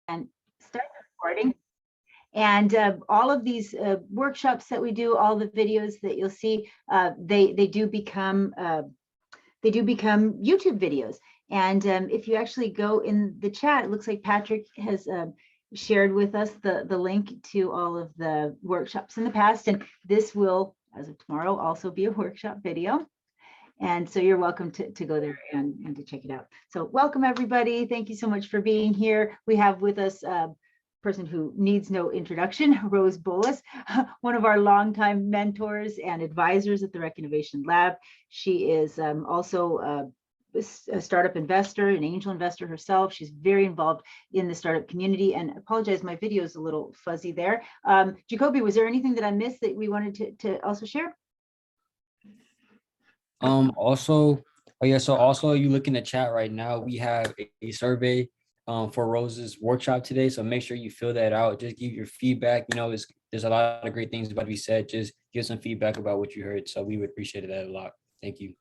and start recording. And all of these workshops that we do, all the videos that you'll see, they do become YouTube videos. And if you actually go in the chat, it looks like Patrick has shared with us the link to all of the workshops in the past. And this will, as of tomorrow, also be a workshop video. And so you're welcome to go there and to check it out. So welcome, everybody. Thank you so much for being here. We have with us a person who needs no introduction, Rose Bowlus, one of our longtime mentors and advisors at the Rec Innovation Lab. She is also a startup investor, an angel investor herself. She's very involved in the startup community. And I apologize, my video is a little fuzzy there. Jacoby, was there anything that I missed that we wanted to also share? Also, you look in the chat right now, we have a survey for Rose's workshop today. So make sure you fill that out. Just give your feedback. You know, there's a lot of great things about to be said. Just give some feedback about what you heard. So we would appreciate that a lot. Thank you.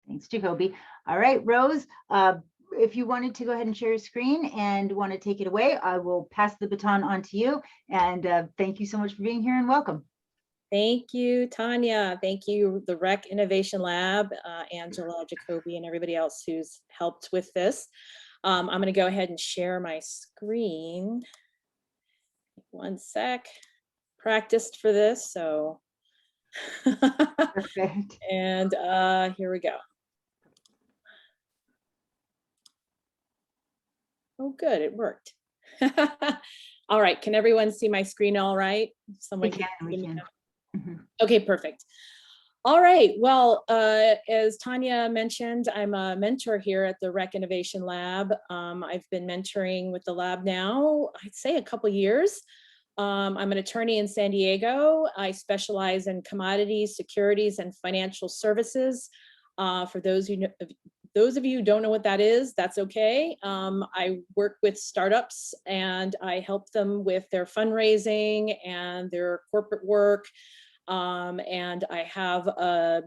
Thanks, Jacoby. All right, Rose, if you wanted to go ahead and share your screen and want to take it away, I will pass the baton on to you. And thank you so much for being here and welcome. Thank you, Tanya. Thank you, the Rec Innovation Lab, Angela, Jacoby, and everybody else who's helped with this. I'm going to go ahead and share my screen. One sec. Practiced for this, so. Perfect. And here we go. Oh, good, it worked. All right, can everyone see my screen all right? Someone we can. Okay, perfect. All right, well, as Tanya mentioned, I'm a mentor here at the Rec Innovation Lab. I've been mentoring with the lab now, I'd say a couple years. I'm an attorney in San Diego. I specialize in commodities, securities, and financial services. For those of you who don't know what that is, that's okay. I work with startups and I help them with their fundraising and their corporate work. And I have a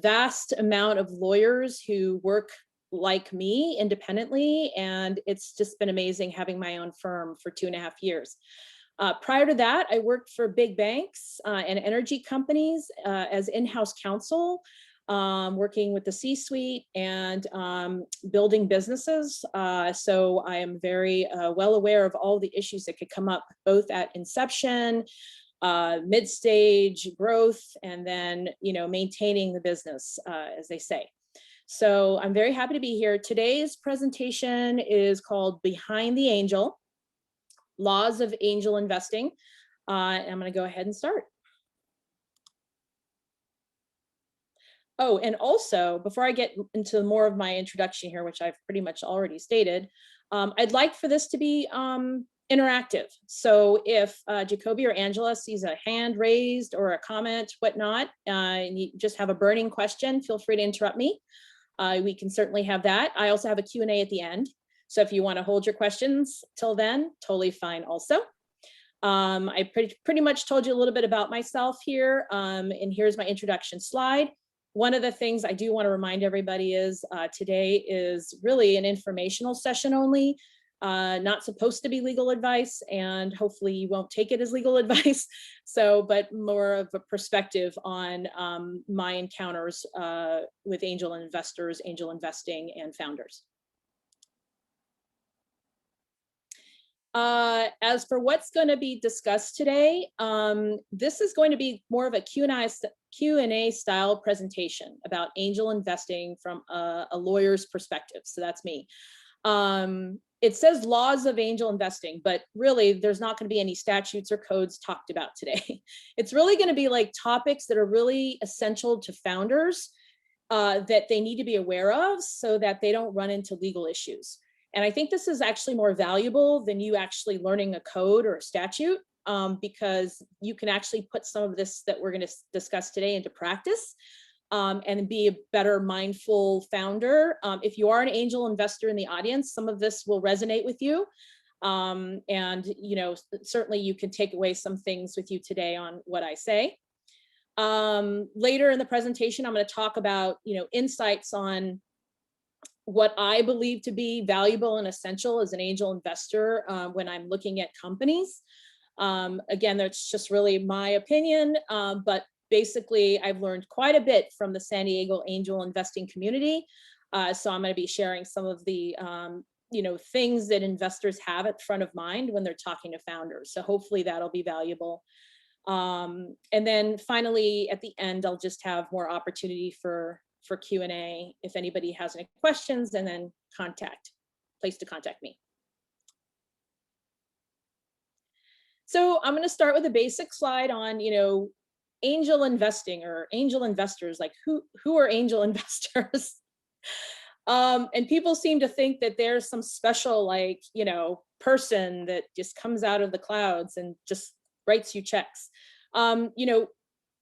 vast amount of lawyers who work like me independently. And it's just been amazing having my own firm for 2.5 years. Prior to that, I worked for big banks and energy companies as in-house counsel, working with the C-suite and building businesses. So I am very well aware of all the issues that could come up both at inception, mid-stage growth, and then, you know, maintaining the business, as they say. So I'm very happy to be here. Today's presentation is called Behind the Angel, Laws of Angel Investing. And I'm going to go ahead and start. Oh, and also, before I get into more of my introduction here, which I've pretty much already stated, I'd like for this to be interactive. So if Jacoby or Angela sees a hand raised or a comment, whatnot, and you just have a burning question, feel free to interrupt me. We can certainly have that. I also have a Q&A at the end. So if you want to hold your questions till then, totally fine also. I pretty much told you a little bit about myself here, and here's my introduction slide. One of the things I do want to remind everybody is today is really an informational session only, not supposed to be legal advice, and hopefully you won't take it as legal advice. So, but more of a perspective on my encounters with angel investors, angel investing, and founders. As for what's going to be discussed today, this is going to be more of a Q&A style presentation about angel investing from a lawyer's perspective. So that's me. It says laws of angel investing, but really there's not going to be any statutes or codes talked about today. It's really going to be like topics that are really essential to founders that they need to be aware of so that they don't run into legal issues. And I think this is actually more valuable than you actually learning a code or a statute, because you can actually put some of this that we're going to discuss today into practice and be a better mindful founder. If you are an angel investor in the audience, some of this will resonate with you. And, you know, certainly you can take away some things with you today on what I say. Later in the presentation, I'm going to talk about, you know, insights on what I believe to be valuable and essential as an angel investor when I'm looking at companies. Again, that's just really my opinion, but basically I've learned quite a bit from the San Diego angel investing community. So I'm going to be sharing some of the things that investors have at front of mind when they're talking to founders. So hopefully that'll be valuable. And then finally, at the end, I'll just have more opportunity for Q&A if anybody has any questions, and then place to contact me. So I'm going to start with a basic slide on, angel investing or angel investors, like who are angel investors? And people seem to think that there's some special, person that just comes out of the clouds and just writes you checks.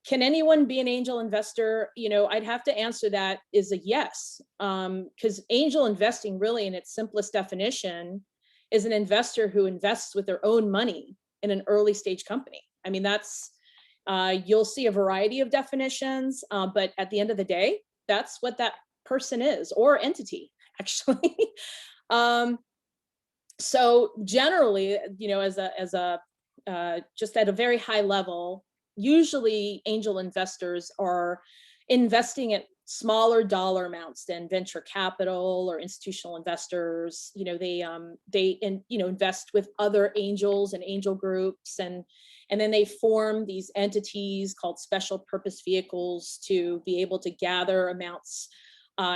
Can anyone be an angel investor? I'd have to answer that is a yes, because angel investing really in its simplest definition is an investor who invests with their own money in an early stage company. I mean, that's, you'll see a variety of definitions, but at the end of the day, that's what that person is, or entity, actually. So generally, just at a very high level, usually angel investors are investing at smaller dollar amounts than venture capital or institutional investors. They invest with other angels and angel groups, and then they form these entities called special purpose vehicles to be able to gather amounts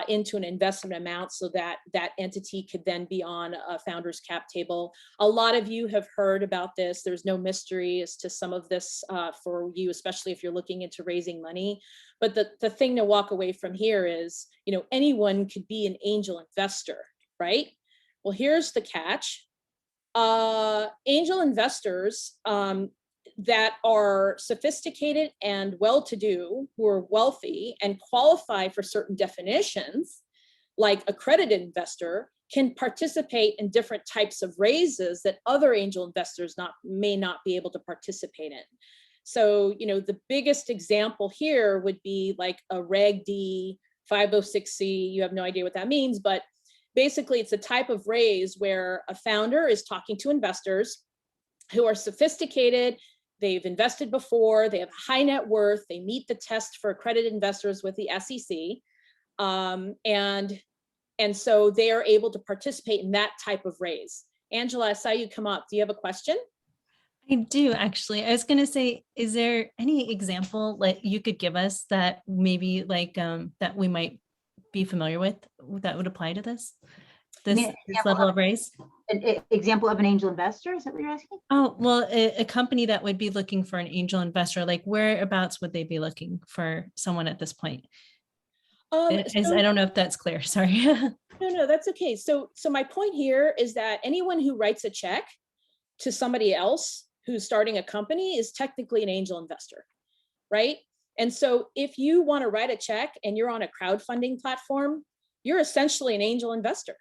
into an investment amount so that that entity could then be on a founder's cap table. A lot of you have heard about this. There's no mystery as to some of this for you, especially if you're looking into raising money. But the thing to walk away from here is, anyone could be an angel investor, right? Well, here's the catch. Angel investors that are sophisticated and well-to-do, who are wealthy and qualify for certain definitions, like accredited investor, can participate in different types of raises that other angel investors may not be able to participate in. So, the biggest example here would be like a Reg D 506C. You have no idea what that means, but basically it's a type of raise where a founder is talking to investors who are sophisticated. They've invested before, they have high net worth, they meet the test for accredited investors with the SEC. And so they are able to participate in that type of raise. Angela, I saw you come up. Do you have a question? I do, actually. I was going to say, is there any example like you could give us that maybe that we might be familiar with that would apply to this level of raise? An example of an angel investor, is that what you're asking? Oh, well, a company that would be looking for an angel investor, like whereabouts would they be looking for someone at this point? I don't know if that's clear, sorry. No, that's okay. So my point here is that anyone who writes a check to somebody else who's starting a company is technically an angel investor, right? And so if you want to write a check and you're on a crowdfunding platform, you're essentially an angel investor.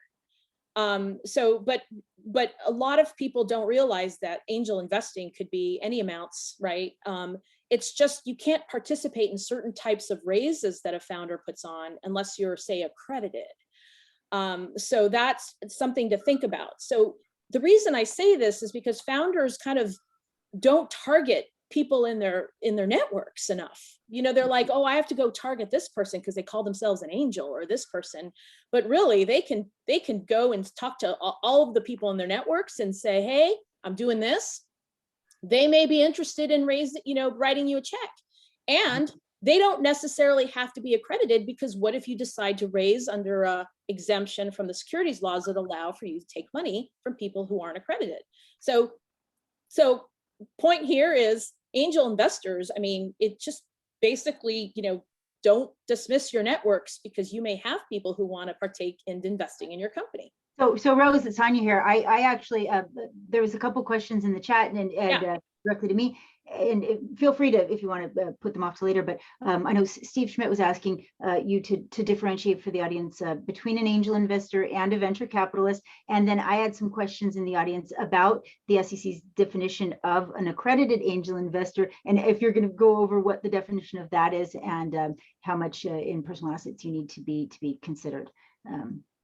But a lot of people don't realize that angel investing could be any amounts, right? It's just, you can't participate in certain types of raises that a founder puts on unless you're, say, accredited. So that's something to think about. So the reason I say this is because founders kind of don't target people in their networks enough. They're like, oh, I have to go target this person because they call themselves an angel, or this person. But really, they can go and talk to all of the people in their networks and say, hey, I'm doing this. They may be interested in writing you a check. And they don't necessarily have to be accredited, because what if you decide to raise under a exemption from the securities laws that allow for you to take money from people who aren't accredited? So point here is, angel investors, I mean, it just basically, don't dismiss your networks, because you may have people who want to partake in investing in your company. So Rose, it's Tanya here. I actually, there was a couple questions in the chat and directly to me, and feel free to, if you want to put them off to later, but I know Steve Schmidt was asking you to differentiate for the audience between an angel investor and a venture capitalist. And then I had some questions in the audience about the SEC's definition of an accredited angel investor. And if you're going to go over what the definition of that is, and how much in personal assets you need to be considered.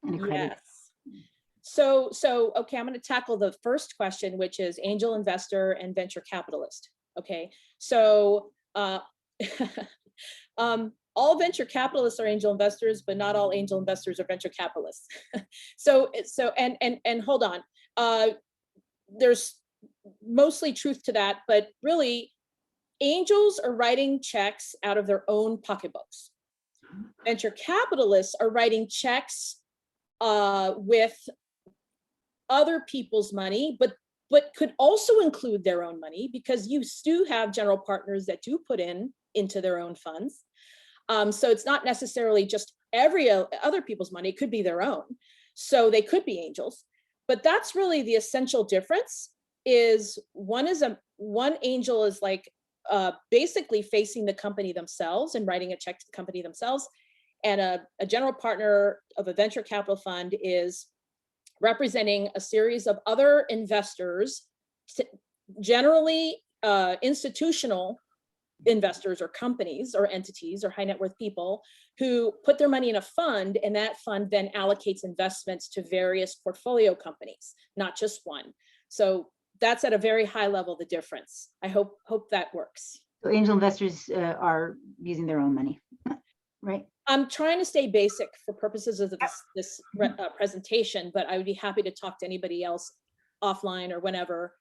and accredited. Yes. So, okay, I'm going to tackle the first question, which is angel investor and venture capitalist. Okay, so all venture capitalists are angel investors, but not all angel investors are venture capitalists. And hold on, there's mostly truth to that, but really, angels are writing checks out of their own pocketbooks. Venture capitalists are writing checks with other people's money, but could also include their own money, because you do have general partners that do put into their own funds. So it's not necessarily just every other people's money, it could be their own. So they could be angels, but that's really the essential difference. Is one angel is like basically facing the company themselves and writing a check to the company themselves. And a general partner of a venture capital fund is representing a series of other investors, generally institutional investors or companies or entities or high net worth people, who put their money in a fund, and that fund then allocates investments to various portfolio companies, not just one. So that's at a very high level, the difference. I hope that works. So angel investors are using their own money, right? I'm trying to stay basic for purposes of this presentation, but I would be happy to talk to anybody else offline or whenever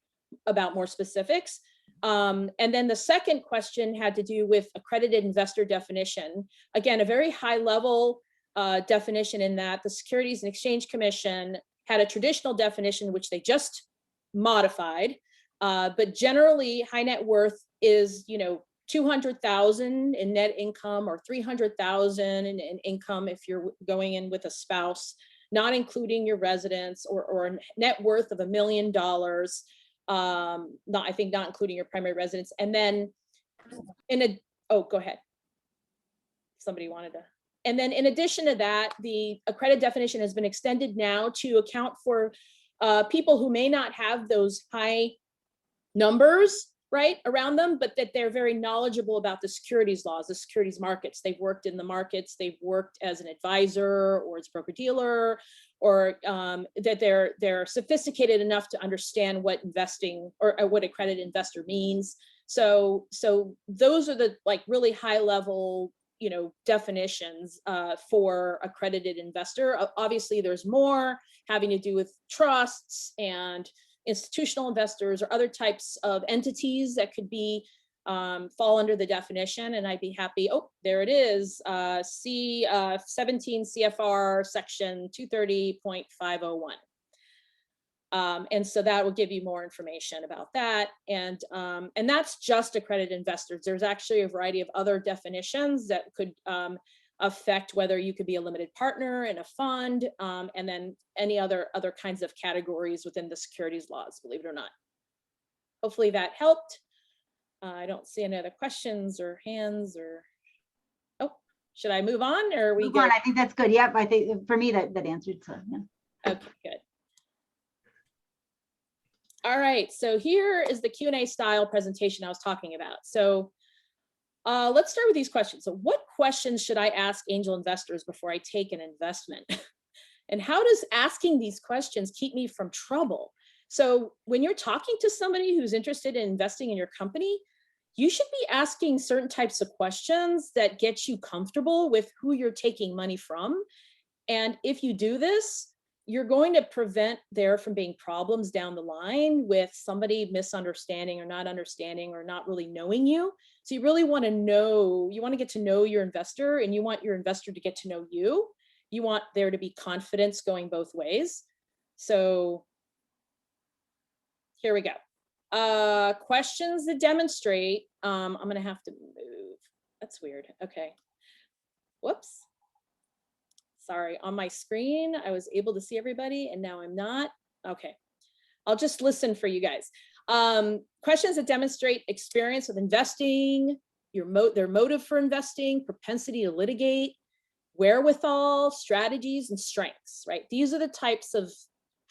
about more specifics. And then the second question had to do with accredited investor definition. Again, a very high level definition, in that the Securities and Exchange Commission had a traditional definition, which they just modified. But generally, high net worth is, 200,000 in net income or 300,000 in income if you're going in with a spouse, not including your residence, or a net worth of $1 million. I think not including your primary residence. And then go ahead. Somebody wanted to. And then in addition to that, the accredited definition has been extended now to account for people who may not have those high numbers right around them, but that they're very knowledgeable about the securities laws, the securities markets. They've worked in the markets, they've worked as an advisor or as a broker dealer, or that they're sophisticated enough to understand what investing or what accredited investor means. So those are the really high level definitions for accredited investor. Obviously, there's more having to do with trusts and institutional investors or other types of entities that could be fall under the definition. And I'd be happy. Oh, there it is. 17 CFR section 230.501. And so that will give you more information about that. And that's just accredited investors. There's actually a variety of other definitions that could affect whether you could be a limited partner in a fund, and then any other kinds of categories within the securities laws, believe it or not. Hopefully that helped. I don't see any other questions or hands or, should I move on, or are we good? I think that's good. Yep, I think for me that answered, so yeah. Okay, good. All right, so here is the Q&A style presentation I was talking about. So let's start with these questions. So what questions should I ask angel investors before I take an investment? And how does asking these questions keep me from trouble? So when you're talking to somebody who's interested in investing in your company, you should be asking certain types of questions that get you comfortable with who you're taking money from. And if you do this, you're going to prevent there from being problems down the line with somebody misunderstanding or not understanding or not really knowing you. So you really want to know, you want to get to know your investor, and you want your investor to get to know you. You want there to be confidence going both ways. So here we go. Questions that demonstrate, I'm going to have to move. That's weird. Okay. Whoops. Sorry, on my screen, I was able to see everybody and now I'm not. Okay, I'll just listen for you guys. Questions that demonstrate experience with investing, their motive for investing, propensity to litigate, wherewithal, strategies, and strengths, right? These are the types of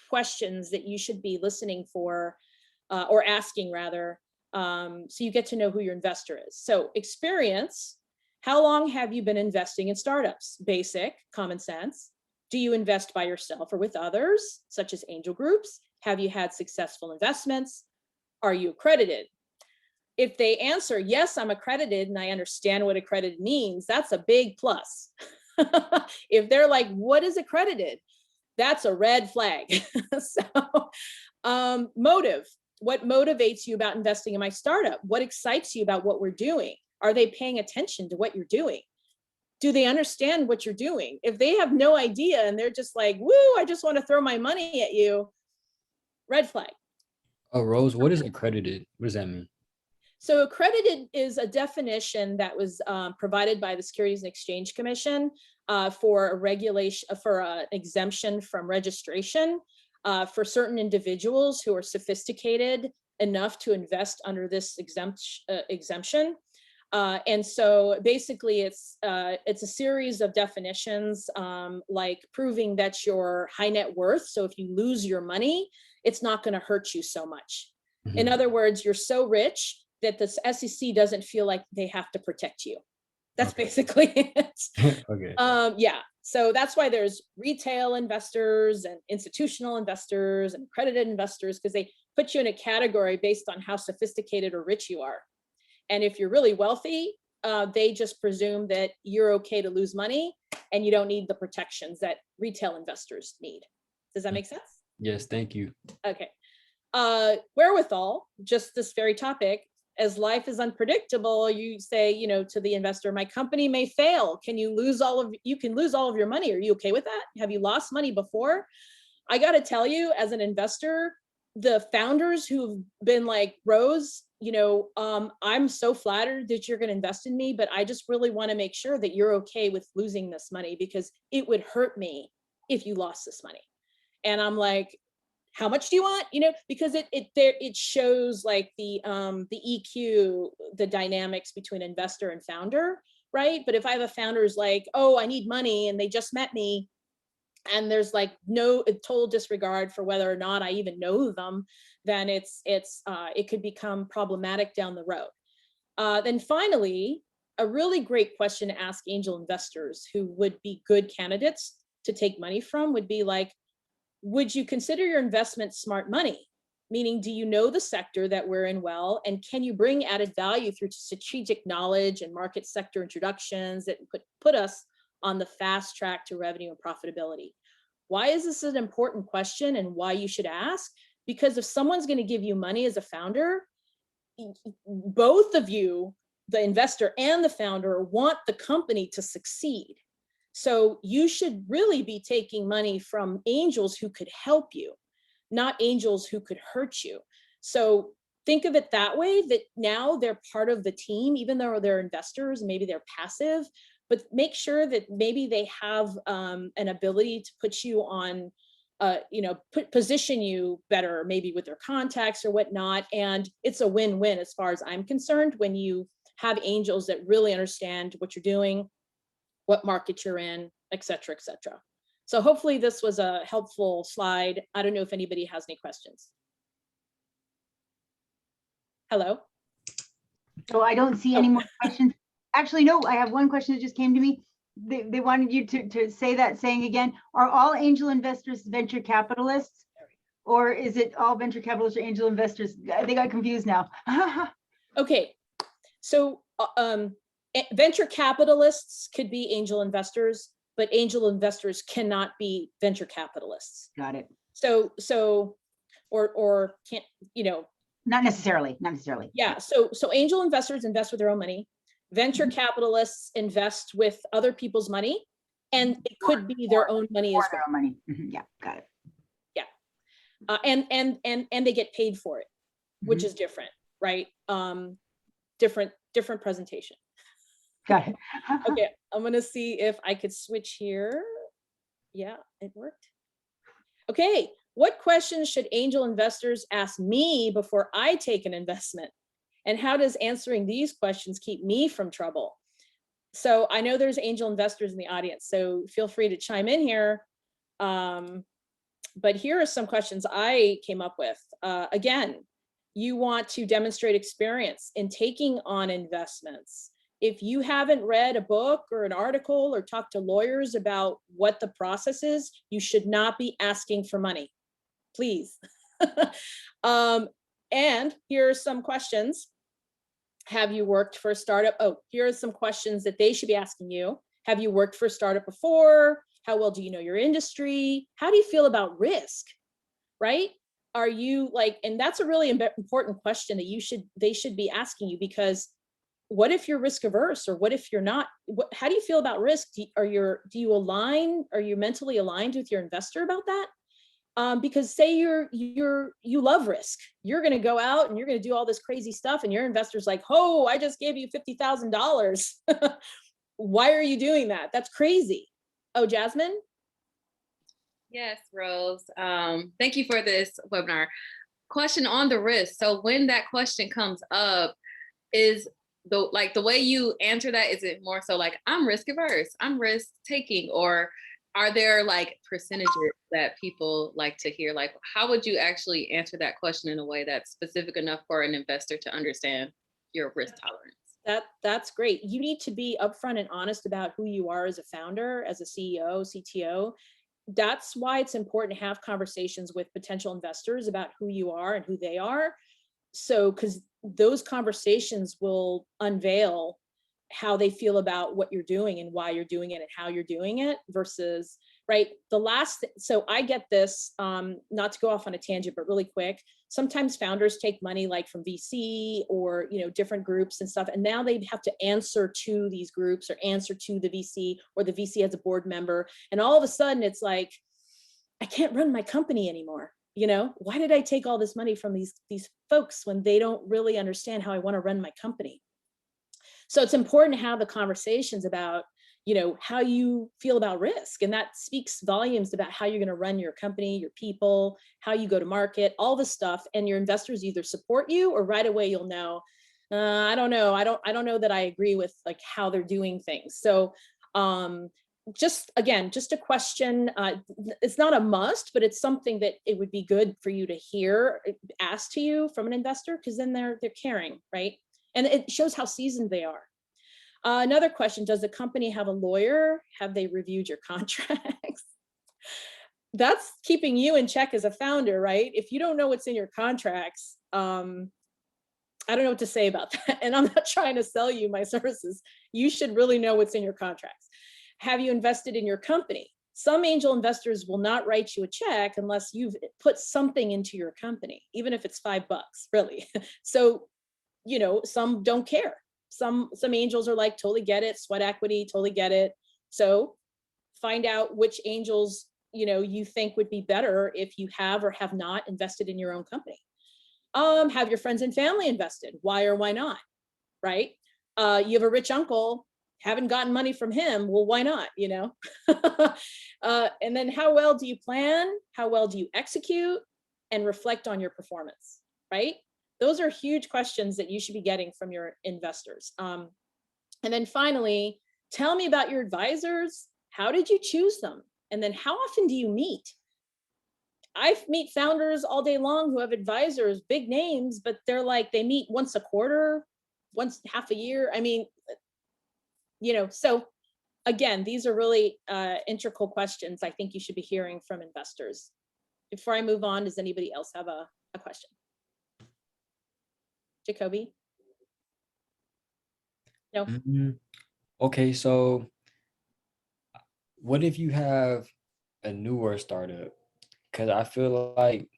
questions that you should be listening for, or asking rather, so you get to know who your investor is. So experience. How long have you been investing in startups? Basic, common sense. Do you invest by yourself or with others, such as angel groups? Have you had successful investments? Are you accredited? If they answer, yes, I'm accredited and I understand what accredited means, that's a big plus. If they're like, what is accredited? That's a red flag. So motive, what motivates you about investing in my startup? What excites you about what we're doing? Are they paying attention to what you're doing? Do they understand what you're doing? If they have no idea and they're just like, woo, I just want to throw my money at you, red flag. Oh, Rose, what is accredited? What does that mean? So accredited is a definition that was provided by the Securities and Exchange Commission for a regulation, for an exemption from registration for certain individuals who are sophisticated enough to invest under this exemption. And so basically it's a series of definitions like proving that you're high net worth. So if you lose your money, it's not going to hurt you so much. Mm-hmm. In other words, you're so rich that the SEC doesn't feel like they have to protect you. That's basically it. Okay. Yeah. So that's why there's retail investors and institutional investors and accredited investors, because they put you in a category based on how sophisticated or rich you are. And if you're really wealthy, they just presume that you're okay to lose money and you don't need the protections that retail investors need. Does that make sense? Yes, thank you. Okay. Wherewithal, just this very topic, as life is unpredictable, you say, you know, to the investor, my company may fail. Can you lose you can lose all of your money. Are you okay with that? Have you lost money before? I got to tell you, as an investor, the founders who've been like, Rose, you know, I'm so flattered that you're going to invest in me, but I just really want to make sure that you're okay with losing this money, because it would hurt me if you lost this money. And I'm like, how much do you want? You know, because it shows like the EQ, the dynamics between investor and founder, right? But if I have a founder who's like, oh, I need money, and they just met me, and there's like no total disregard for whether or not I even know them, then it could become problematic down the road. Then finally, a really great question to ask angel investors who would be good candidates to take money from would be like, would you consider your investment smart money? Meaning, do you know the sector that we're in well, and can you bring added value through strategic knowledge and market sector introductions that put us on the fast track to revenue and profitability? Why is this an important question and why you should ask? Because if someone's going to give you money as a founder, both of you, the investor and the founder, want the company to succeed. So you should really be taking money from angels who could help you, not angels who could hurt you. So think of it that way, that now they're part of the team, even though they're investors, maybe they're passive, but make sure that maybe they have an ability to put you on, position you better, maybe with their contacts or whatnot. And it's a win-win as far as I'm concerned when you have angels that really understand what you're doing, what market you're in, et cetera, et cetera. So hopefully this was a helpful slide. I don't know if anybody has any questions. Hello? So I don't see any more questions. Actually, no, I have one question that just came to me. They wanted you to say that saying again. Are all angel investors venture capitalists? Or is it all venture capitalists or angel investors? They got confused now. Okay, so venture capitalists could be angel investors, but angel investors cannot be venture capitalists. Got it. So or can't, Not necessarily. Yeah, so angel investors invest with their own money. Venture capitalists invest with other people's money, and it could be their own money as well. Their own money. Yeah, got it. Yeah, and they get paid for it, which is different, right? Different presentation. Got it. Okay, I'm gonna see if I could switch here. Yeah, it worked. Okay, what questions should angel investors ask me before I take an investment? And how does answering these questions keep me from trouble? So I know there's angel investors in the audience, so feel free to chime in here. But here are some questions I came up with. Again, you want to demonstrate experience in taking on investments. if you haven't read a book or an article or talked to lawyers about what the process is, you should not be asking for money, please. And here are some questions. Have you worked for a startup? Oh, here are some questions that they should be asking you. Have you worked for a startup before? How well do you know your industry? How do you feel about risk, right? Are you like, and that's a really important question that they should be asking you, because what if you're risk averse, or what if you're not? How do you feel about risk? Are you mentally aligned with your investor about that? Because say you love risk, you're going to go out and you're going to do all this crazy stuff, and your investor's like, oh, I just gave you $50,000. Why are you doing that? That's crazy. Oh, Jasmine? Yes, Rose. Thank you for this webinar. Question on the risk. So when that question comes up, is the way you answer that, is it more so like, I'm risk averse, I'm risk taking, or are there like percentages that people like to hear? Like, how would you actually answer that question in a way that's specific enough for an investor to understand your risk tolerance? That's great. You need to be upfront and honest about who you are as a founder, as a CEO, CTO. That's why it's important to have conversations with potential investors about who you are and who they are. So, because those conversations will unveil how they feel about what you're doing and why you're doing it and how you're doing it versus, right? So I get this, not to go off on a tangent, but really quick. Sometimes founders take money like from VC or, different groups and stuff. And now they have to answer to these groups or answer to the VC, or the VC has a board member. And all of a sudden it's like, I can't run my company anymore. Why did I take all this money from these folks when they don't really understand how I want to run my company? So it's important to have the conversations about, how you feel about risk. And that speaks volumes about how you're going to run your company, your people, how you go to market, all this stuff. And your investors either support you, or right away you'll know, I don't know. I don't know that I agree with like how they're doing things. So just a question. It's not a must, but it's something that it would be good for you to hear asked to you from an investor, because then they're caring, right? And it shows how seasoned they are. Another question, does the company have a lawyer? Have they reviewed your contracts? That's keeping you in check as a founder, right? If you don't know what's in your contracts, I don't know what to say about that. And I'm not trying to sell you my services. You should really know what's in your contracts. Have you invested in your company? Some angel investors will not write you a check unless you've put something into your company, even if it's $5, really. So, some don't care. Some angels are like, totally get it, sweat equity, totally get it. So find out which angels, you think would be better if you have or have not invested in your own company. Have your friends and family invested? Why or why not? Right? You have a rich uncle, haven't gotten money from him. Well, why not? And then how well do you plan? How well do you execute? And reflect on your performance, right? Those are huge questions that you should be getting from your investors. And then finally, tell me about your advisors. How did you choose them? And then how often do you meet? I meet founders all day long who have advisors, big names, but they're like, they meet once a quarter, once half a year. I mean, so again, these are really integral questions I think you should be hearing from investors. Before I move on, does anybody else have a question? Jacoby? No? Okay, so what if you have a newer startup? Because I feel like,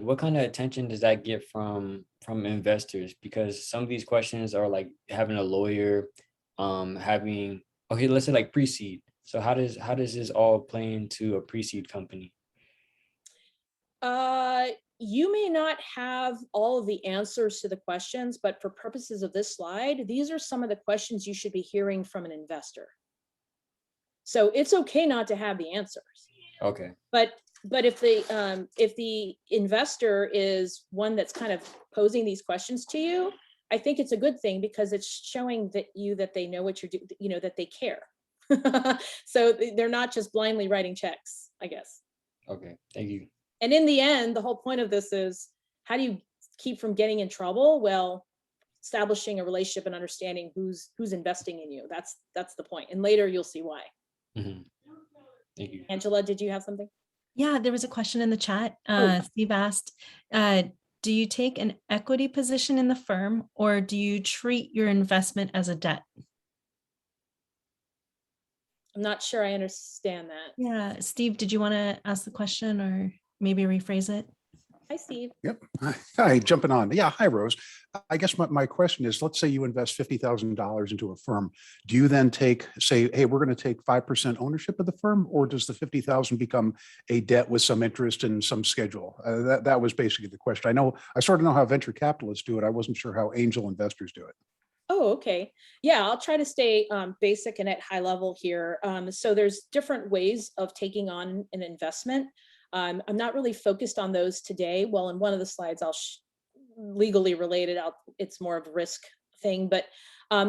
what kind of attention does that get from investors? Because some of these questions are like having a lawyer, okay, let's say like pre-seed. So how does this all play into a pre-seed company? You may not have all of the answers to the questions, but for purposes of this slide, these are some of the questions you should be hearing from an investor. So it's okay not to have the answers. Okay. But if the investor is one that's kind of posing these questions to you, I think it's a good thing, because it's showing that they know what you're doing, that they care. So they're not just blindly writing checks, I guess. Okay, thank you. And in the end, the whole point of this is, how do you keep from getting in trouble? Well, establishing a relationship and understanding who's investing in you. That's the point. And later you'll see why. Mhm. Thank you. Angela, did you have something? Yeah, there was a question in the chat. Oh. Steve asked, do you take an equity position in the firm or do you treat your investment as a debt? I'm not sure I understand that. Yeah, Steve, did you want to ask the question or maybe rephrase it? Hi, Steve. Yep. Hi, jumping on. Yeah. Hi, Rose. I guess my question is, let's say you invest $50,000 into a firm. Do you then say, hey, we're going to take 5% ownership of the firm, or does the 50,000 become a debt with some interest and some schedule? That was basically the question. I sort of know how venture capitalists do it. I wasn't sure how angel investors do it. Oh, okay. Yeah, I'll try to stay basic and at high level here. So there's different ways of taking on an investment. I'm not really focused on those today. Well, in one of the slides, I'll legally related. It's more of a risk thing, but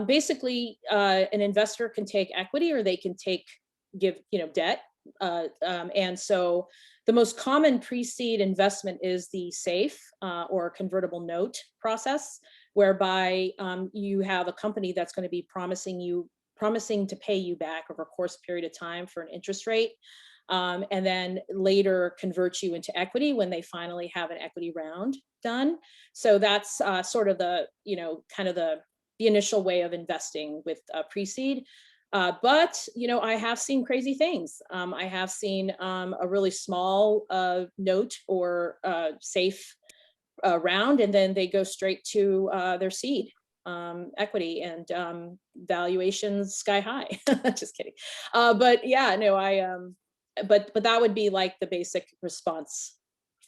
basically, an investor can take equity or they can give debt. And so the most common pre-seed investment is the SAFE or convertible note process, whereby you have a company that's going to be promising to pay you back over a course period of time for an interest rate. And then later convert you into equity when they finally have an equity round done. So that's sort of the, kind of the initial way of investing with pre-seed. But, I have seen crazy things. I have seen a really small note or safe round, and then they go straight to their seed equity and valuations sky high. Just kidding. But yeah, no, but that would be like the basic response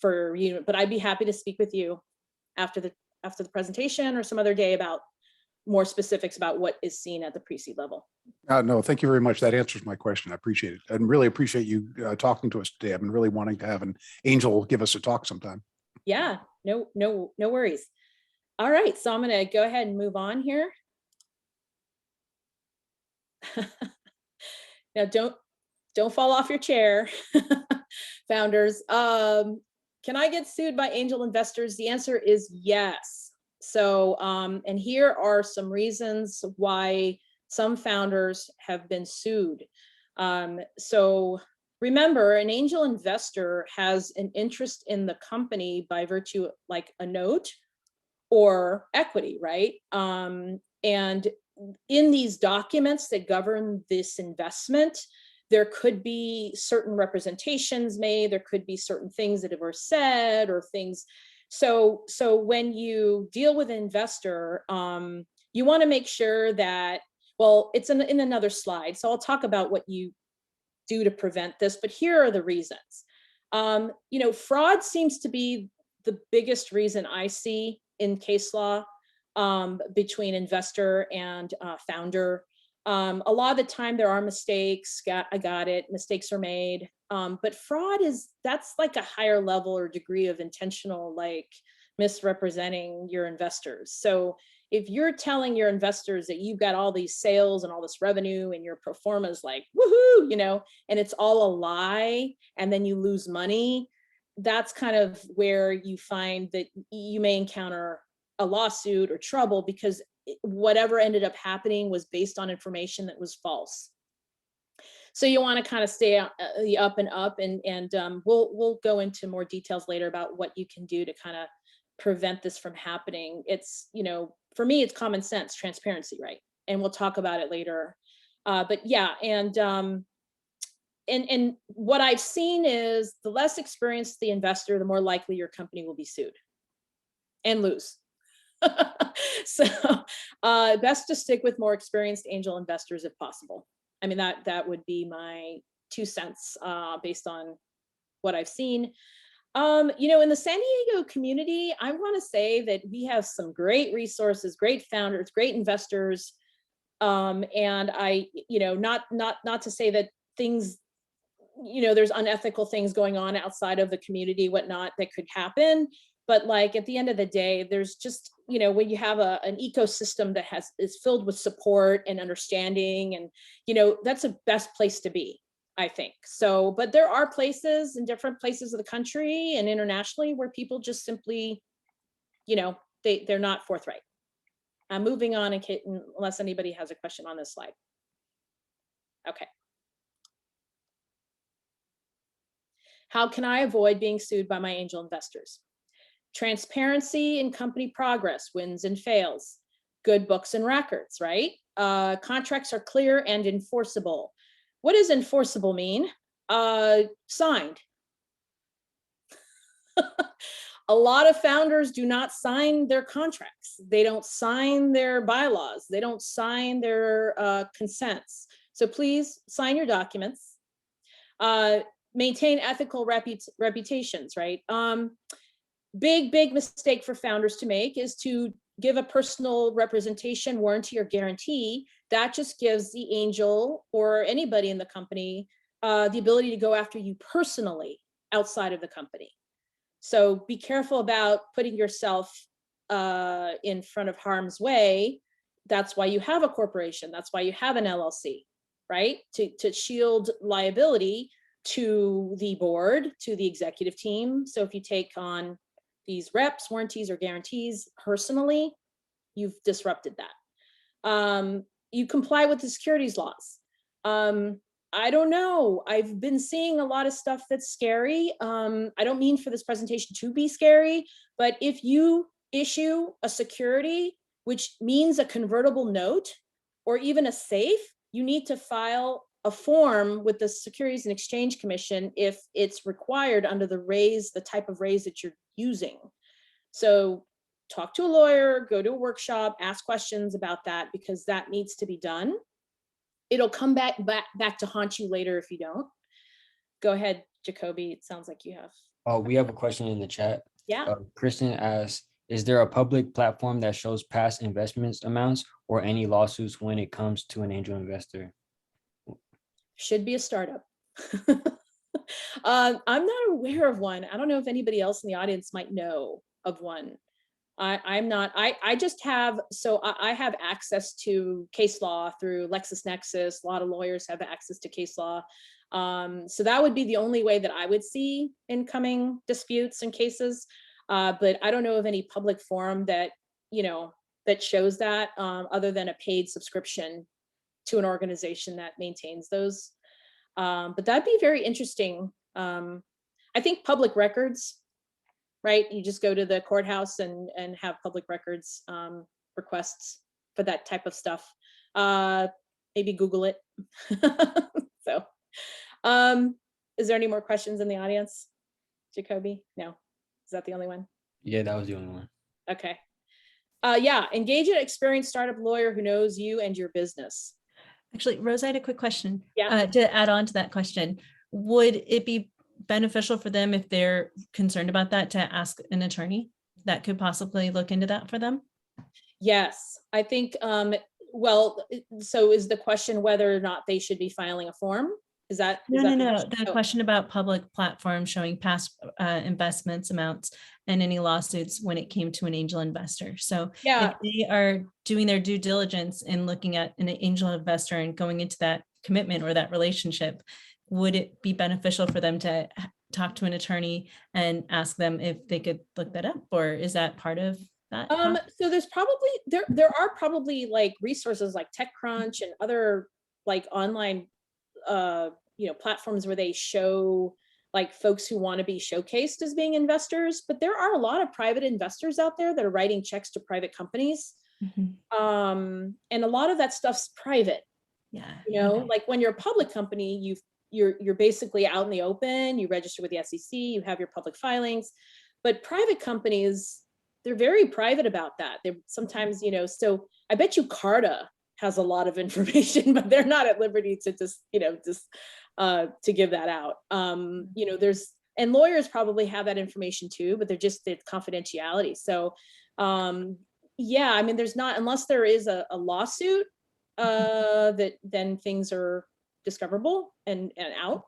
for you. But I'd be happy to speak with you after the presentation or some other day about more specifics about what is seen at the pre-seed level. No, thank you very much. That answers my question. I appreciate it, and really appreciate you talking to us today. I've been really wanting to have an angel give us a talk sometime. Yeah, no worries. All right, so I'm going to go ahead and move on here. Now, don't fall off your chair, founders. Can I get sued by angel investors? The answer is yes. So, and here are some reasons why some founders have been sued. So remember, an angel investor has an interest in the company by virtue of like a note or equity, right? And in these documents that govern this investment, there could be certain representations made, there could be certain things that were said or things. So when you deal with an investor, you want to make sure that, well, it's in another slide. So I'll talk about what you do to prevent this, but here are the reasons. Fraud seems to be the biggest reason I see in case law between investor and founder. A lot of the time there are mistakes, I got it, mistakes are made. But fraud that's like a higher level or degree of intentional, like misrepresenting your investors. So if you're telling your investors that you've got all these sales and all this revenue and your pro forma is like, woohoo, and it's all a lie, and then you lose money, that's kind of where you find that you may encounter a lawsuit or trouble because whatever ended up happening was based on information that was false. So you want to kind of stay up and up, and we'll go into more details later about what you can do to kind of prevent this from happening. It's, for me, it's common sense, transparency, right? And we'll talk about it later. But yeah, and what I've seen is the less experienced the investor, the more likely your company will be sued and lose. So best to stick with more experienced angel investors if possible. I mean, that would be my 2 cents based on what I've seen. In the San Diego community, I want to say that we have some great resources, great founders, great investors. And I, not to say that things, there's unethical things going on outside of the community, whatnot, that could happen. But like at the end of the day, there's just, when you have an ecosystem that is filled with support and understanding, and, that's the best place to be, I think. So, but there are places in different places of the country and internationally where people just simply, they're not forthright. I'm moving on in case, unless anybody has a question on this slide. Okay. How can I avoid being sued by my angel investors? Transparency in company progress, wins and fails, good books and records, right? Contracts are clear and enforceable. What does enforceable mean? Signed. A lot of founders do not sign their contracts. They don't sign their bylaws. They don't sign their consents. So please sign your documents. Maintain ethical reputations, right? Big mistake for founders to make is to give a personal representation, warranty, or guarantee. That just gives the angel or anybody in the company the ability to go after you personally outside of the company. So be careful about putting yourself in front of harm's way. That's why you have a corporation. That's why you have an LLC, right? To shield liability to the board, to the executive team. So if you take on these reps, warranties, or guarantees personally, you've disrupted that. You comply with the securities laws. I don't know. I've been seeing a lot of stuff that's scary. I don't mean for this presentation to be scary, but if you issue a security, which means a convertible note or even a safe, you need to file a form with the Securities and Exchange Commission if it's required under the type of raise that you're using. So talk to a lawyer, go to a workshop, ask questions about that, because that needs to be done. It'll come back to haunt you later if you don't. Go ahead, Jacoby. It sounds like you have. Oh, we have a question in the chat. Yeah. Kristen asks, is there a public platform that shows past investments amounts or any lawsuits when it comes to an angel investor? Should be a startup. I'm not aware of one. I don't know if anybody else in the audience might know of one. I'm not, I just have, so I have access to case law through LexisNexis. A lot of lawyers have access to case law. So that would be the only way that I would see incoming disputes and cases. But I don't know of any public forum that, that shows that other than a paid subscription to an organization that maintains those. But that'd be very interesting. I think public records, right? You just go to the courthouse and have public records requests for that type of stuff. Maybe Google it. So, is there any more questions in the audience? Jacoby? No. Is that the only one? Yeah, that was the only one. Okay. Yeah, engage an experienced startup lawyer who knows you and your business. Actually, Rose, I had a quick question. Yeah. To add on to that question, would it be beneficial for them if they're concerned about that to ask an attorney that could possibly look into that for them? Yes, I think, well, so is the question whether or not they should be filing a form? Is that? No. question? The question about public platforms showing past investments amounts and any lawsuits when it came to an angel investor. So Yeah. if they are doing their due diligence in looking at an angel investor and going into that commitment or that relationship, would it be beneficial for them to talk to an attorney and ask them if they could look that up, or is that part of that? So there's probably, there are probably like resources like TechCrunch and other like online platforms where they show like folks who want to be showcased as being investors, but there are a lot of private investors out there that are writing checks to private companies. And a lot of that stuff's private. Yeah. Like when you're a public company, you're basically out in the open, you register with the SEC, you have your public filings, but private companies, they're very private about that. They're sometimes, so I bet you Carta has a lot of information, but they're not at liberty to just to give that out. And lawyers probably have that information too, but it's confidentiality. So yeah, I mean, there's not, unless there is a lawsuit, that then things are discoverable and out.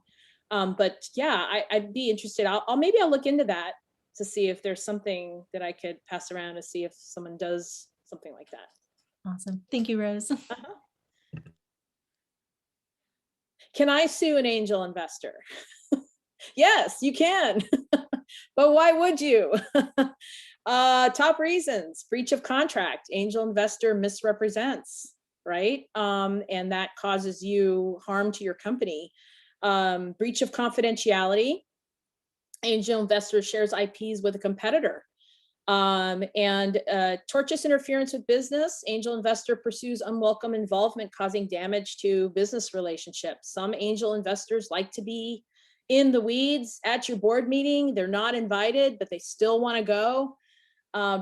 But yeah, I'd be interested. Maybe I'll look into that to see if there's something that I could pass around to see if someone does something like that. Awesome. Thank you, Rose. Can I sue an angel investor? Yes, you can. But why would you? Top reasons: breach of contract, angel investor misrepresents, right? And that causes you harm to your company. Breach of confidentiality, angel investor shares IPs with a competitor. And tortious interference with business, angel investor pursues unwelcome involvement causing damage to business relationships. Some angel investors like to be in the weeds at your board meeting. They're not invited, but they still want to go.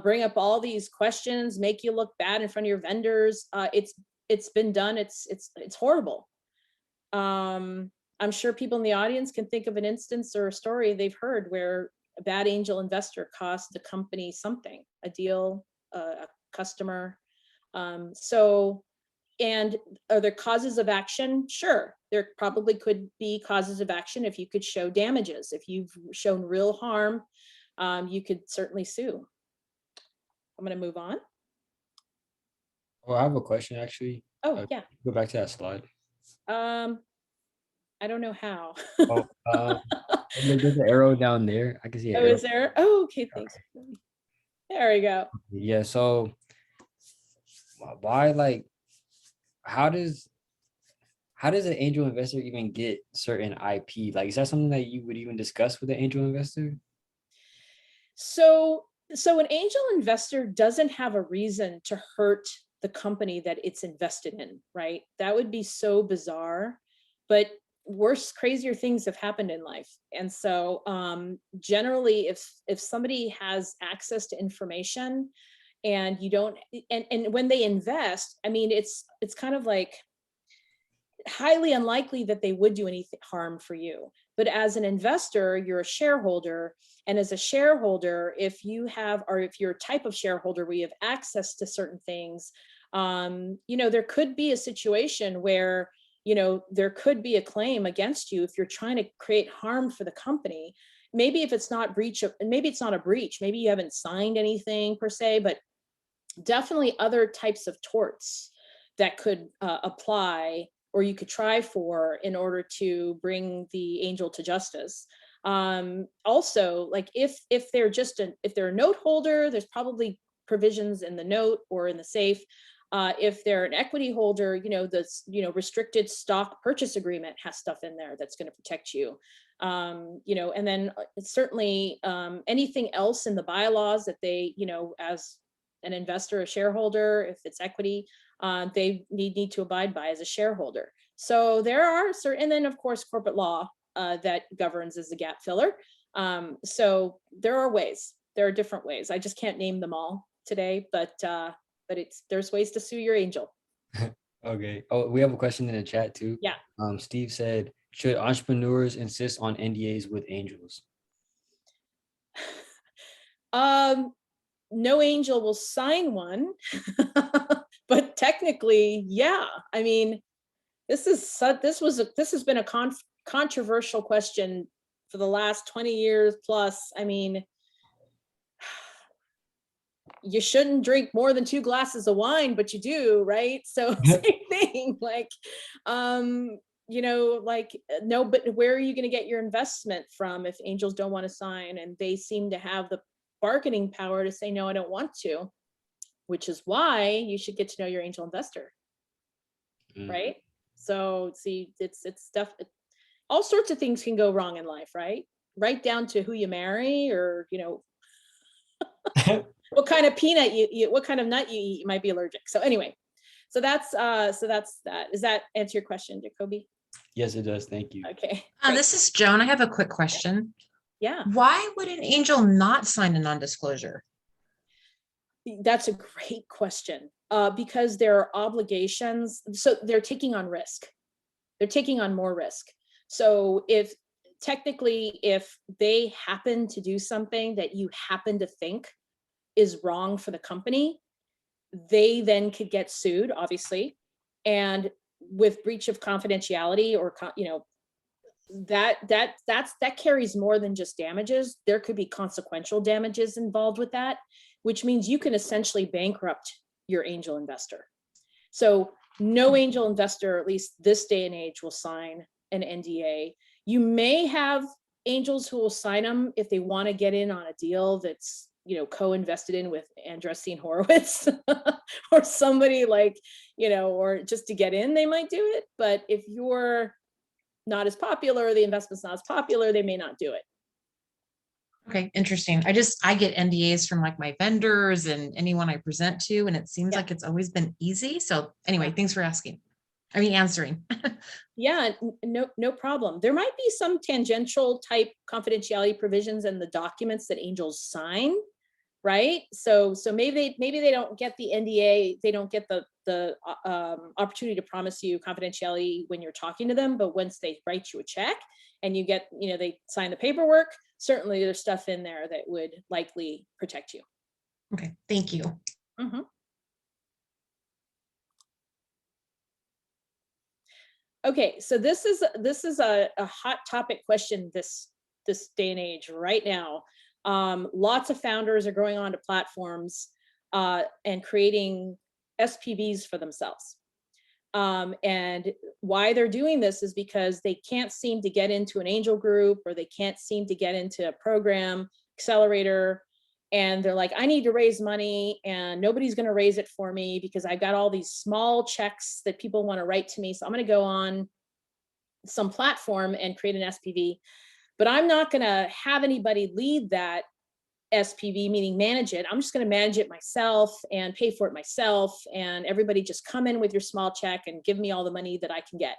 Bring up all these questions, make you look bad in front of your vendors. It's been done. It's horrible. I'm sure people in the audience can think of an instance or a story they've heard where a bad angel investor cost the company something, a deal, a customer. And are there causes of action? Sure, there probably could be causes of action if you could show damages. If you've shown real harm, you could certainly sue. I'm going to move on. Oh, I have a question actually. Oh, yeah. Go back to that slide. I don't know how. Oh, there's an arrow down there. I can see an Oh, arrow. is there? Oh, okay, thanks. There we go. Yeah, so why, like, how does an angel investor even get certain IP? Like, is that something that you would even discuss with an angel investor? So an angel investor doesn't have a reason to hurt the company that it's invested in, right? That would be so bizarre, but worse, crazier things have happened in life. And so generally, if somebody has access to information and you don't, and when they invest, I mean, it's kind of like highly unlikely that they would do any harm for you. But as an investor, you're a shareholder. And as a shareholder, if you have, or if you're a type of shareholder where you have access to certain things, there could be a situation where, there could be a claim against you if you're trying to create harm for the company. Maybe if it's not breach of, maybe it's not a breach, maybe you haven't signed anything per se, but definitely other types of torts that could apply, or you could try for, in order to bring the angel to justice. Also, like if they're if they're a note holder, there's probably provisions in the note or in the safe. If they're an equity holder, the restricted stock purchase agreement has stuff in there that's going to protect you. And then certainly anything else in the bylaws that they, as an investor, a shareholder, if it's equity, they need to abide by as a shareholder. So there are certain, and then of course corporate law that governs as a gap filler. So there are different ways. I just can't name them all today, but there's ways to sue your angel. Okay. Oh, we have a question in the chat too. Yeah. Steve said, should entrepreneurs insist on NDAs with angels? No angel will sign one, but technically, yeah. I mean, this has been a controversial question for the last 20 years plus. I mean, you shouldn't drink more than 2 glasses of wine, but you do, right? So same thing, like, no, but where are you going to get your investment from if angels don't want to sign? And they seem to have the bargaining power to say, no, I don't want to, which is why you should get to know your angel investor. Right? So see, it's stuff, all sorts of things can go wrong in life, right? Right down to who you marry, or, what kind of peanut what kind of nut you eat, you might be allergic. So anyway, so that's that. Does that answer your question, Jacoby? Yes, it does. Thank you. Okay. This is Joan. I have a quick question. Yeah. Why would an angel not sign a non-disclosure? That's a great question. Because there are obligations. So they're taking on risk. They're taking on more risk. So if they happen to do something that you happen to think is wrong for the company, they then could get sued, obviously. And with breach of confidentiality, or, that carries more than just damages. There could be consequential damages involved with that, which means you can essentially bankrupt your angel investor. So no angel investor, at least this day and age, will sign an NDA. You may have angels who will sign them if they want to get in on a deal that's, co-invested in with Andreessen Horowitz or somebody like, or just to get in, they might do it. But if you're not as popular, the investment's not as popular, they may not do it. Okay, interesting. I get NDAs from like my vendors and anyone I present to, and it seems Yeah. like it's always been easy. So anyway, thanks for answering. Yeah, no problem. There might be some tangential type confidentiality provisions in the documents that angels sign, right? So maybe they don't get the NDA, they don't get the opportunity to promise you confidentiality when you're talking to them, but once they write you a check and you get, they sign the paperwork, certainly there's stuff in there that would likely protect you. Okay, thank you. Mm-hmm. Okay, so this is a hot topic question this day and age right now. Lots of founders are going on to platforms and creating SPVs for themselves. And why they're doing this is because they can't seem to get into an angel group, or they can't seem to get into a program accelerator. And they're like, I need to raise money and nobody's going to raise it for me because I've got all these small checks that people want to write to me. So I'm going to go on some platform and create an SPV, but I'm not going to have anybody lead that SPV, meaning manage it. I'm just going to manage it myself and pay for it myself. And everybody just come in with your small check and give me all the money that I can get,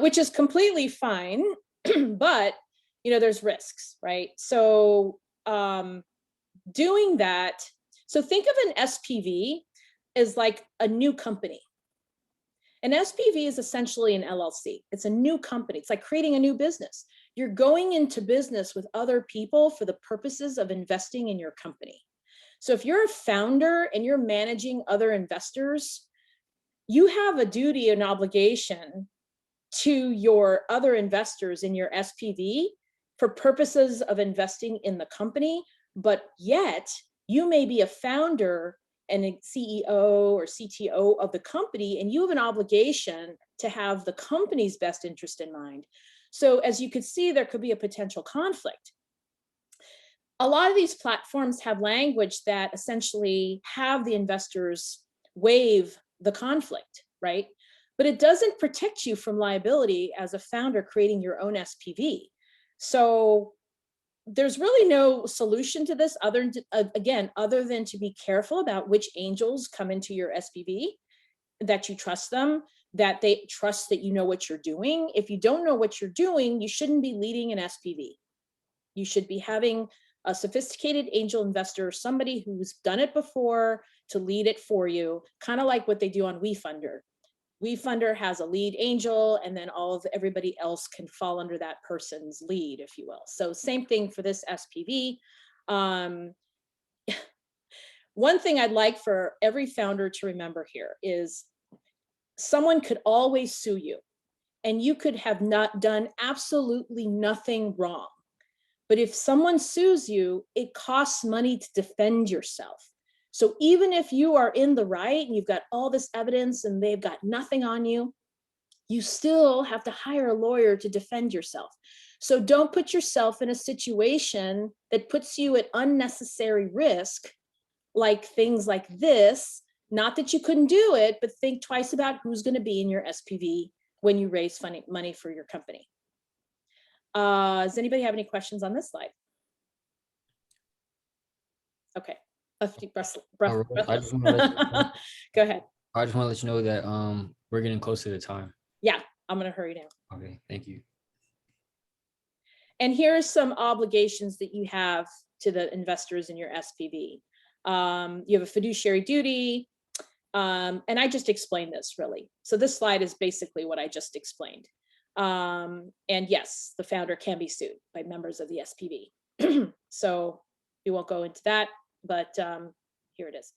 which is completely fine. But, there's risks, right? So doing that, so think of an SPV as like a new company. An SPV is essentially an LLC. It's a new company. It's like creating a new business. You're going into business with other people for the purposes of investing in your company. So if you're a founder and you're managing other investors, you have a duty and obligation to your other investors in your SPV for purposes of investing in the company, but yet you may be a founder and a CEO or CTO of the company, and you have an obligation to have the company's best interest in mind. So as you could see, there could be a potential conflict. A lot of these platforms have language that essentially have the investors waive the conflict, right? But it doesn't protect you from liability as a founder creating your own SPV. So there's really no solution to this other than to be careful about which angels come into your SPV, that you trust them, that they trust that you know what you're doing. If you don't know what you're doing, you shouldn't be leading an SPV. You should be having a sophisticated angel investor, somebody who's done it before, to lead it for you, kind of like what they do on WeFunder. WeFunder has a lead angel, and then everybody else can fall under that person's lead, if you will. So same thing for this SPV. One thing I'd like for every founder to remember here is someone could always sue you, and you could have not done absolutely nothing wrong. But if someone sues you, it costs money to defend yourself. So even if you are in the right and you've got all this evidence and they've got nothing on you, you still have to hire a lawyer to defend yourself. So don't put yourself in a situation that puts you at unnecessary risk, like things like this. Not that you couldn't do it, but think twice about who's going to be in your SPV when you raise money for your company. Does anybody have any questions on this slide? Okay. I just want to let you know, Go ahead. I just want to let you know that we're getting close to the time. Yeah, I'm going to hurry now. Okay, thank you. And here are some obligations that you have to the investors in your SPV. You have a fiduciary duty, and I just explained this really. So this slide is basically what I just explained. And yes, the founder can be sued by members of the SPV. So we won't go into that, but here it is.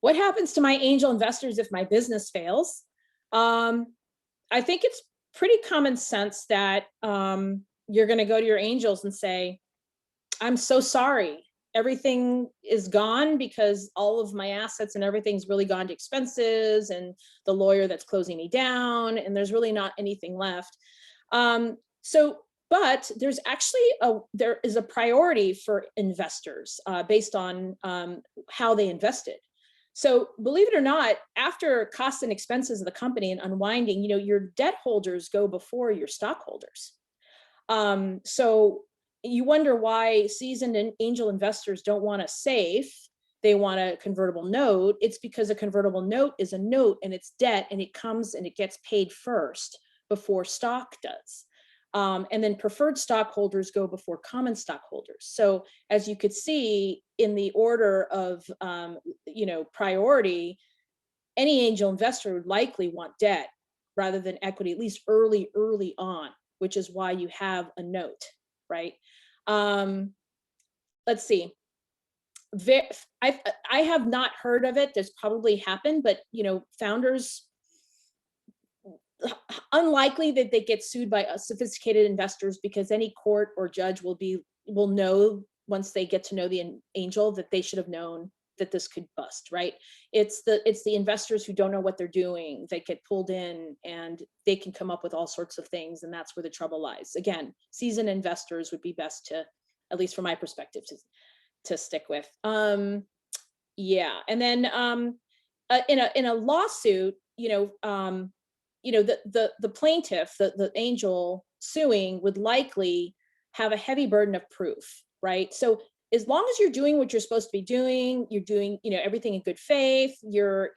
What happens to my angel investors if my business fails? I think it's pretty common sense that you're going to go to your angels and say, I'm so sorry. Everything is gone because all of my assets and everything's really gone to expenses and the lawyer that's closing me down, and there's really not anything left. So But there's actually there is a priority for investors based on how they invested. So believe it or not, after costs and expenses of the company and unwinding, your debt holders go before your stockholders. So you wonder why seasoned and angel investors don't want a safe, they want a convertible note. It's because a convertible note is a note and it's debt, and it comes and it gets paid first before stock does. And then preferred stockholders go before common stockholders. So as you could see in the order of, priority, any angel investor would likely want debt rather than equity, at least early on, which is why you have a note, right? Let's see. I have not heard of it. There's probably happened, but founders, unlikely that they get sued by sophisticated investors, because any court or judge will know once they get to know the angel that they should have known that this could bust, right? It's the investors who don't know what they're doing that get pulled in, and they can come up with all sorts of things, and that's where the trouble lies. Again, seasoned investors would be best to, at least from my perspective, to stick with. Yeah, and then in a lawsuit, the plaintiff, the angel suing, would likely have a heavy burden of proof, right? So as long as you're doing what you're supposed to be doing, you're doing, everything in good faith, you're,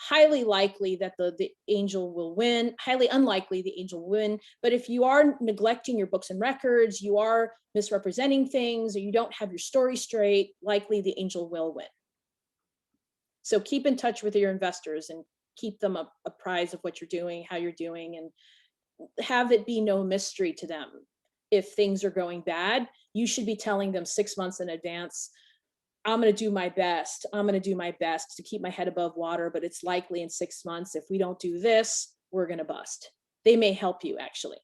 highly likely that the angel will win, highly unlikely the angel will win. But if you are neglecting your books and records, you are misrepresenting things, or you don't have your story straight, likely the angel will win. So keep in touch with your investors and keep them apprised of what you're doing, how you're doing, and have it be no mystery to them. If things are going bad, you should be telling them 6 months in advance, I'm going to do my best. I'm going to do my best to keep my head above water, but it's likely in 6 months, if we don't do this, we're going to bust. They may help you, actually.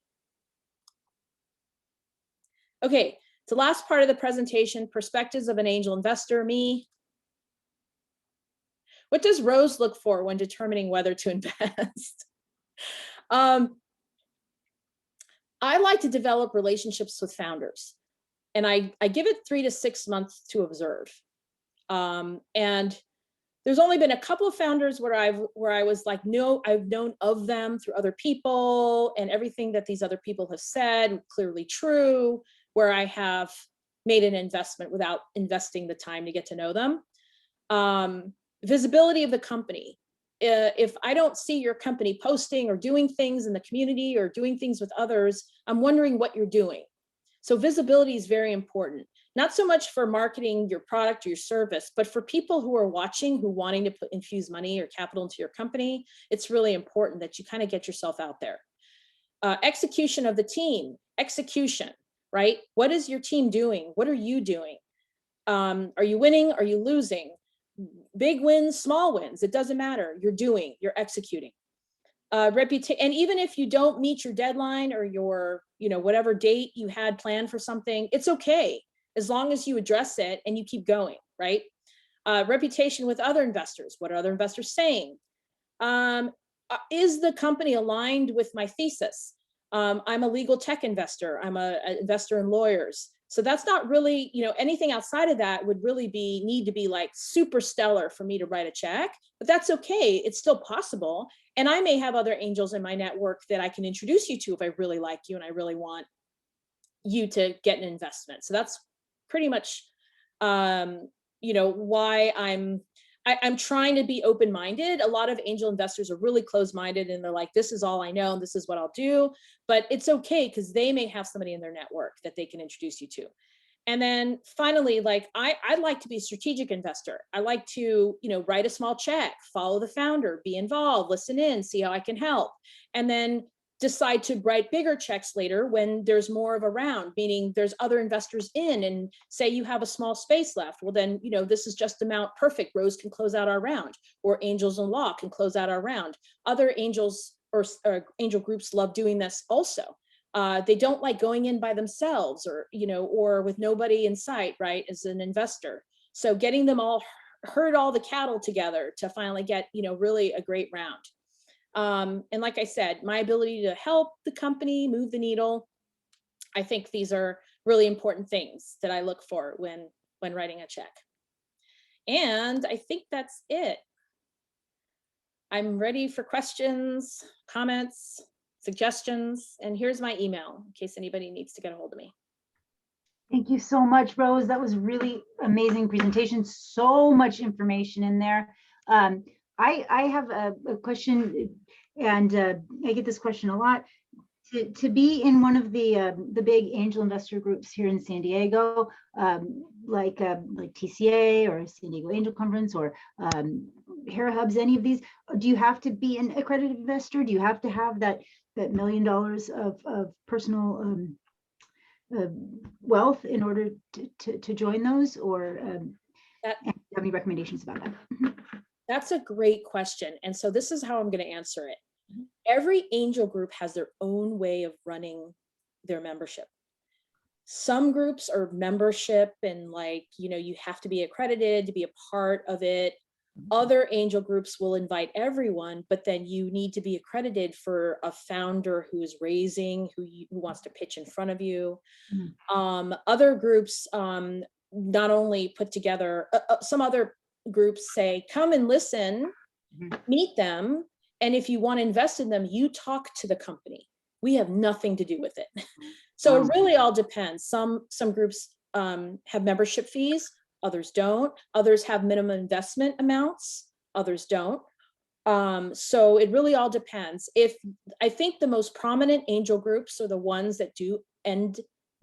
Okay, the last part of the presentation, perspectives of an angel investor, me. What does Rose look for when determining whether to invest? I like to develop relationships with founders, and I give it 3 to 6 months to observe. And there's only been a couple of founders where I was like, no, I've known of them through other people, and everything that these other people have said clearly true, where I have made an investment without investing the time to get to know them. Visibility of the company. If I don't see your company posting or doing things in the community or doing things with others, I'm wondering what you're doing. So visibility is very important, not so much for marketing your product or your service, but for people who are watching, who wanting to infuse money or capital into your company. It's really important that you kind of get yourself out there. Execution of the team, execution, right? What is your team doing? What are you doing? Are you winning? Are you losing? Big wins, small wins, it doesn't matter. You're executing. Reputation, and even if you don't meet your deadline or your, whatever date you had planned for something, it's okay, as long as you address it and you keep going, right? Reputation with other investors. What are other investors saying? Is the company aligned with my thesis? I'm a legal tech investor. I'm an investor in lawyers. So that's not really, anything outside of that would really need to be like super stellar for me to write a check, but that's okay. It's still possible. And I may have other angels in my network that I can introduce you to if I really like you and I really want you to get an investment. So that's pretty much, why I'm trying to be open-minded. A lot of angel investors are really closed-minded, and they're like, this is all I know, and this is what I'll do. But it's okay, because they may have somebody in their network that they can introduce you to. And then finally, like I'd like to be a strategic investor. I like to, write a small check, follow the founder, be involved, listen in, see how I can help. And then decide to write bigger checks later when there's more of a round, meaning there's other investors in, and say you have a small space left. Well, then, this is just amount perfect. Rose can close out our round, or Angels in Law can close out our round. Other angels or angel groups love doing this also. They don't like going in by themselves, or, or with nobody in sight, right, as an investor. So getting them all, herd all the cattle together to finally get, really a great round. And like I said, my ability to help the company move the needle, I think these are really important things that I look for when writing a check. And I think that's it. I'm ready for questions, comments, suggestions, and here's my email in case anybody needs to get a hold of me. Thank you so much, Rose. That was really amazing presentation. So much information in there. I have a question, and I get this question a lot. To be in one of the big angel investor groups here in San Diego, like TCA or San Diego Angel Conference or Hera Hubs, any of these, do you have to be an accredited investor? Do you have to have that $1 million of personal wealth in order to join those, or do you have any recommendations about that? That's a great question. And so this is how I'm going to answer it. Every angel group has their own way of running their membership. Some groups are membership and you have to be accredited to be a part of it. Other angel groups will invite everyone, but then you need to be accredited for a founder who is raising, who wants to pitch in front of you. Other groups not only put together, some other groups say, come and listen, meet them. And if you want to invest in them, you talk to the company. We have nothing to do with it. So it really all depends. Some groups have membership fees, others don't. Others have minimum investment amounts, others don't. So it really all depends. I think the most prominent angel groups are the ones that do and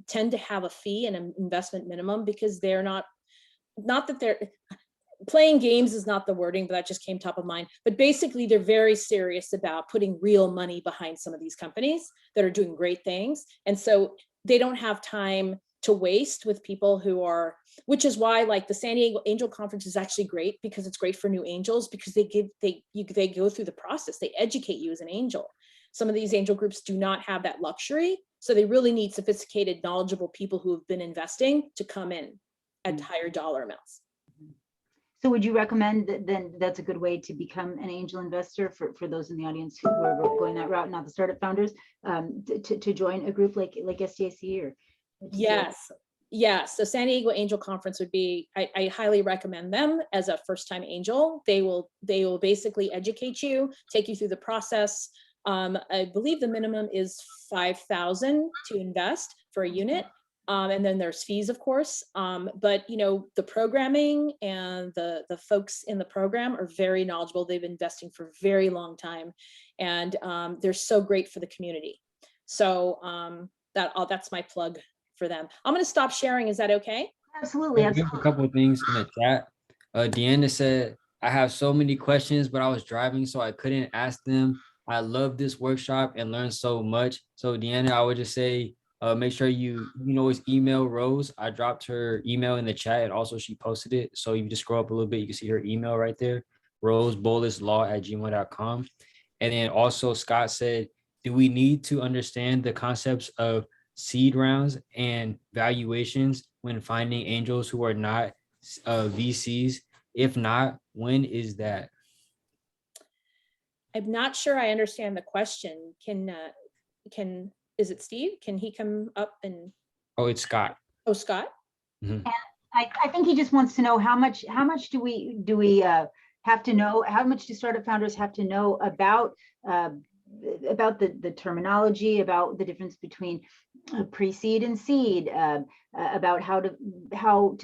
tend to have a fee and an investment minimum, because they're not that they're playing games is not the wording, but that just came top of mind. But basically, they're very serious about putting real money behind some of these companies that are doing great things. And so they don't have time to waste with people who are, which is why the San Diego Angel Conference is actually great, because it's great for new angels, because they go through the process. They educate you as an angel. Some of these angel groups do not have that luxury. So they really need sophisticated, knowledgeable people who have been investing to come in at higher dollar amounts. So would you recommend that then that's a good way to become an angel investor for those in the audience who are going that route, not the startup founders, to join a group like SDIC or? Yes. So San Diego Angel Conference would be, I highly recommend them as a first-time angel. They will basically educate you, take you through the process. I believe the minimum is $5,000 to invest for a unit. And then there's fees, of course. But the programming and the folks in the program are very knowledgeable. They've been investing for a very long time, and they're so great for the community. So that's my plug for them. I'm going to stop sharing. Is that okay? Absolutely. We have a couple of things in the chat. Deanna said, I have so many questions, but I was driving, so I couldn't ask them. I love this workshop and learned so much. So Deanna, I would just say, make sure you always email Rose. I dropped her email in the chat, and also she posted it. So you just scroll up a little bit, you can see her email right there, rosebowluslaw@gmail.com. And then also Scott said, do we need to understand the concepts of seed rounds and valuations when finding angels who are not VCs? If not, when is that? I'm not sure I understand the question. Is it Steve? Can he come up and? Oh, it's Scott. Oh, Scott. Mm-hmm. I think he just wants to know how much do we have to know? How much do startup founders have to know about the terminology, about the difference between pre-seed and seed, about how to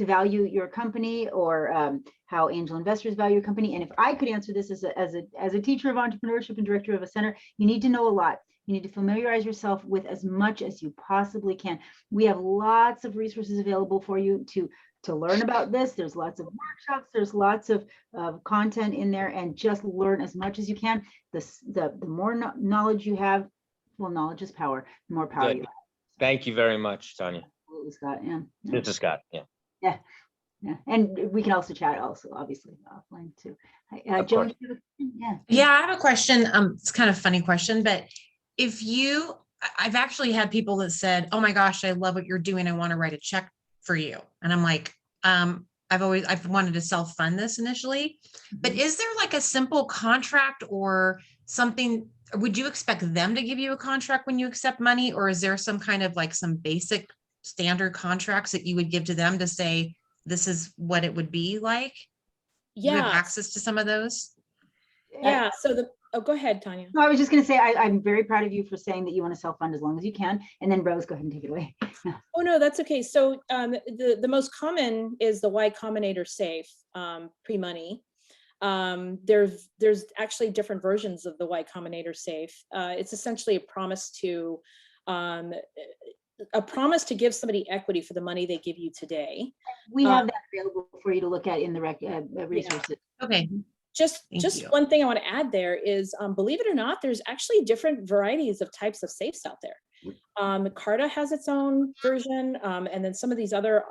value your company, or how angel investors value your company? And if I could answer this as a teacher of entrepreneurship and director of a center, you need to know a lot. You need to familiarize yourself with as much as you possibly can. We have lots of resources available for you to learn about this. There's lots of workshops, there's lots of content in there, and just learn as much as you can. The more knowledge you have, well, knowledge is power. The more power you have. Thank you very much, Tanya. Absolutely, Scott. Yeah. This is Scott. Yeah. And we can also chat obviously offline too. Of Joan, course. Yeah, I have a question. It's kind of a funny question, but I've actually had people that said, oh my gosh, I love what you're doing. I want to write a check for you. And I'm like, I've wanted to self-fund this initially, but is there like a simple contract or something? would you expect them to give you a contract when you accept money? Or is there some kind of like some basic standard contracts that you would give to them to say, this is what it would be like? You have Yeah, access to some of those? yeah. So oh, go ahead, Tanya. No, I was just going to say, I'm very proud of you for saying that you want to self-fund as long as you can. And then Rose, go ahead and take it away. Oh, no, that's okay. So the most common is the Y Combinator safe pre-money. There's actually different versions of the Y Combinator safe. It's essentially a promise to give somebody equity for the money they give you today. We have that available for you to look at in the resources. Okay. Just you. one thing I want to add there is, believe it or not, there's actually different varieties of types of safes out there. Carta has its own version, and then some of these other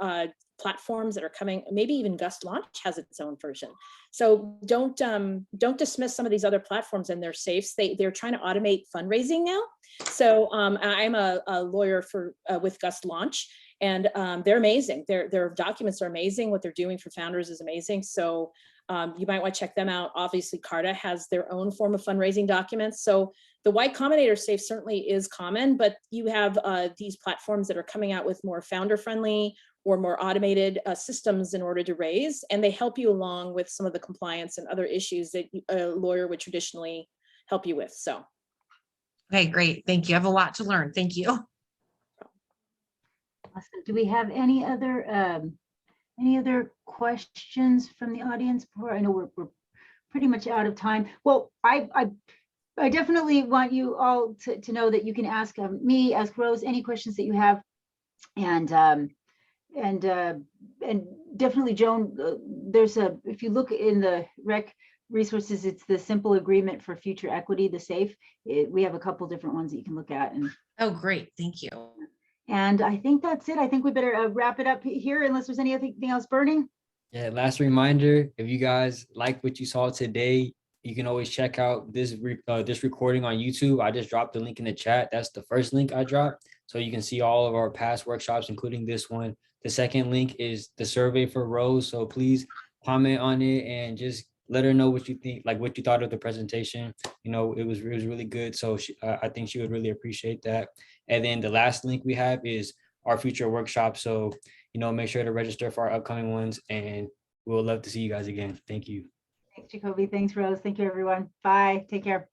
platforms that are coming, maybe even Gust Launch has its own version. So don't dismiss some of these other platforms and their safes. They're trying to automate fundraising now. So I'm a lawyer with Gust Launch, and they're amazing. Their documents are amazing. What they're doing for founders is amazing. So you might want to check them out. Obviously, Carta has their own form of fundraising documents. So the Y Combinator safe certainly is common, but you have these platforms that are coming out with more founder-friendly or more automated systems in order to raise, and they help you along with some of the compliance and other issues that a lawyer would traditionally help you with. So. Okay, great. Thank you. I have a lot to learn. Thank you. Awesome. Do we have any other questions from the audience before? I know we're pretty much out of time. Well, I definitely want you all to know that you can ask me, ask Rose, any questions that you have, and definitely Joan. If you look in the rec resources, it's the simple agreement for future equity, the SAFE. We have a couple different ones that you can look at. And oh, great. Thank you. And I think that's it. I think we better wrap it up here unless there's anything else burning. Yeah, last reminder, if you guys like what you saw today, you can always check out this recording on YouTube. I just dropped the link in the chat. That's the first link I dropped. So you can see all of our past workshops, including this one. The second link is the survey for Rose. So please comment on it and just let her know what you think, like what you thought of the presentation. You know, it was really good. So I think she would really appreciate that. And then the last link we have is our future workshop. So, you know, make sure to register for our upcoming ones, and we'll love to see you guys again. Thank you. Thanks, Jacoby. Thanks, Rose. Thank you, everyone. Bye. Take care.